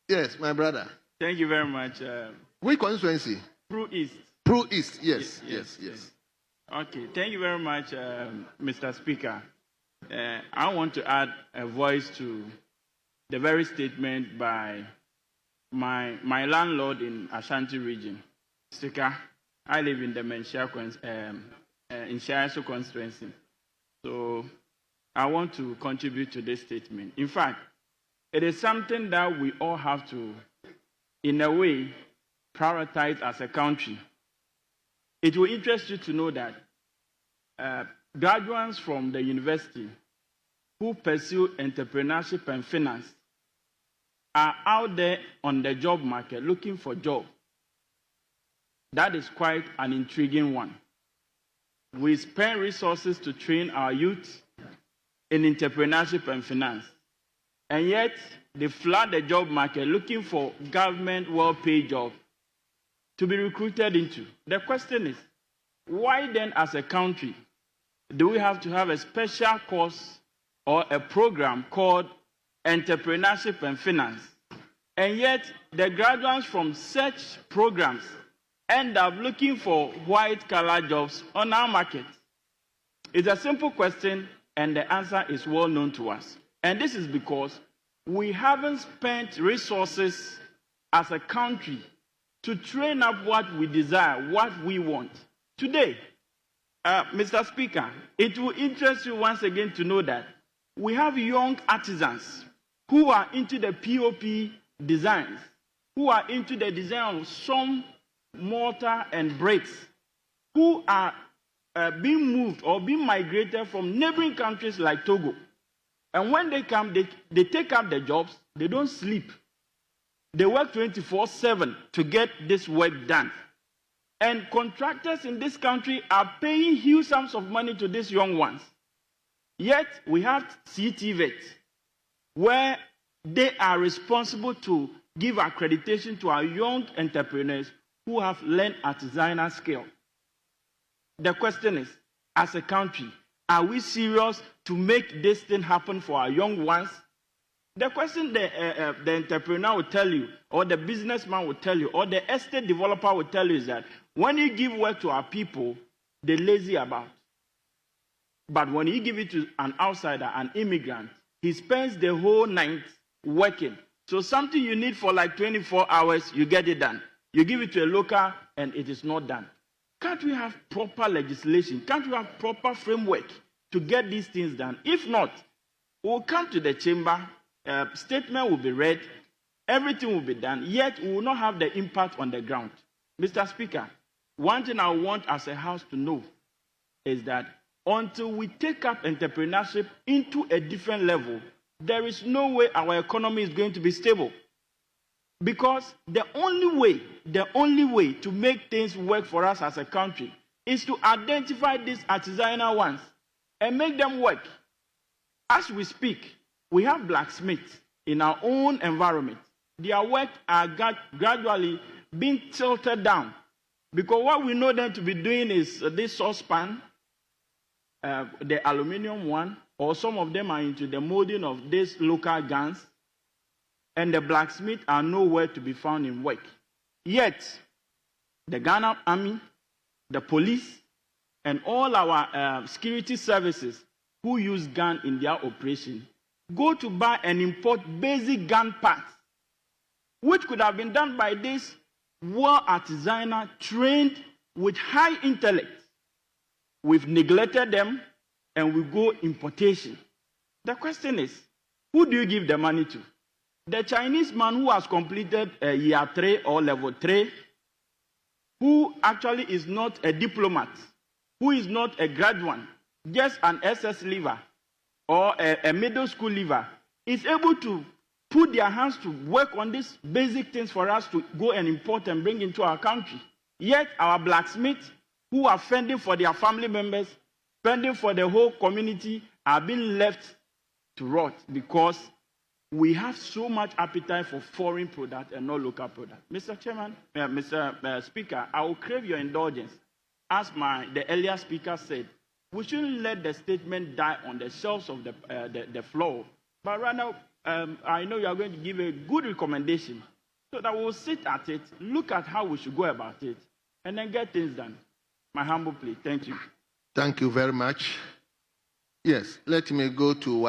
Yes, my brother. Thank you very much. Which constituency? Pro East. Pro East, yes. Okay, thank you very much, Mr. Speaker. I want to add a voice to the very statement by my landlord in Ashanti region. Speaker, I live in the Menshia in Shire constituency. So I want to contribute to this statement. In fact, it is something that we all have to, in a way, prioritize as a country. It will interest you to know that graduates from the university who pursue entrepreneurship and finance are out there on the job market looking for jobs. That is quite an intriguing one. We spend resources to train our youth in entrepreneurship and finance, and yet they flood the job market looking for government well-paid jobs to be recruited into. The question is, why then as a country do we have to have a special course or a program called Entrepreneurship and Finance? And yet the graduates from such programs end up looking for white-collar jobs on our market. It's a simple question, and the answer is well known to us. And this is because we haven't spent resources as a country to train up what we desire, what we want. Today, Mr. Speaker, it will interest you once again to know that we have young artisans who are into the POP designs, who are into the design of some mortar and bricks, who are being moved or being migrated from neighboring countries like Togo. And when they come, they take up the jobs, they don't sleep. They work 24/7 to get this work done. And contractors in this country are paying huge sums of money to these young ones. Yet we have CTVET, where they are responsible to give accreditation to our young entrepreneurs who have learned artisanal skill. The question is, as a country, are we serious to make this thing happen for our young ones? The question the entrepreneur will tell you, or the businessman will tell you, or the estate developer will tell you is that when you give work to our people, they're lazy about. But when you give it to an outsider, an immigrant, he spends the whole night working. So something you need for like 24 hours, you get it done. You give it to a local, and it is not done. Can't we have proper legislation? Can't we have proper framework to get these things done? If not, we'll come to the chamber, statement will be read, everything will be done, yet we will not have the impact on the ground. Mr. Speaker, one thing I want as a house to know is that until we take up entrepreneurship into a different level, there is no way our economy is going to be stable. Because the only way to make things work for us as a country is to identify these artisanal ones and make them work. As we speak, we have blacksmiths in our own environment. Their work are gradually being tilted down. Because what we know them to be doing is this saucepan, the aluminum one, or some of them are into the molding of these local guns, and the blacksmiths are nowhere to be found in work. Yet, the Ghana Army, the police, and all our security services who use gun in their operation go to buy and import basic gun parts, which could have been done by this well artisanal, trained with high intellect. We've neglected them, and we go importation. The question is, who do you give the money to? The Chinese man who has completed year 3 or level 3, who actually is not a diplomat, who is not a graduate, just an SS leaver or a middle school leaver, is able to put their hands to work on these basic things for us to go and import and bring into our country. Yet our blacksmiths, who are fending for their family members, fending for the whole community, are being left to rot because we have so much appetite for foreign products and not local products. Mr. Chairman, Mr. Speaker, I will crave your indulgence. As the earlier speaker said, we shouldn't let the statement die on the shelves of the floor, but rather I know you are going to give a good recommendation so that we'll sit at it, look at how we should go about it, and then get things done. My humble plea. Thank you. Thank you very much. Yes, let me go to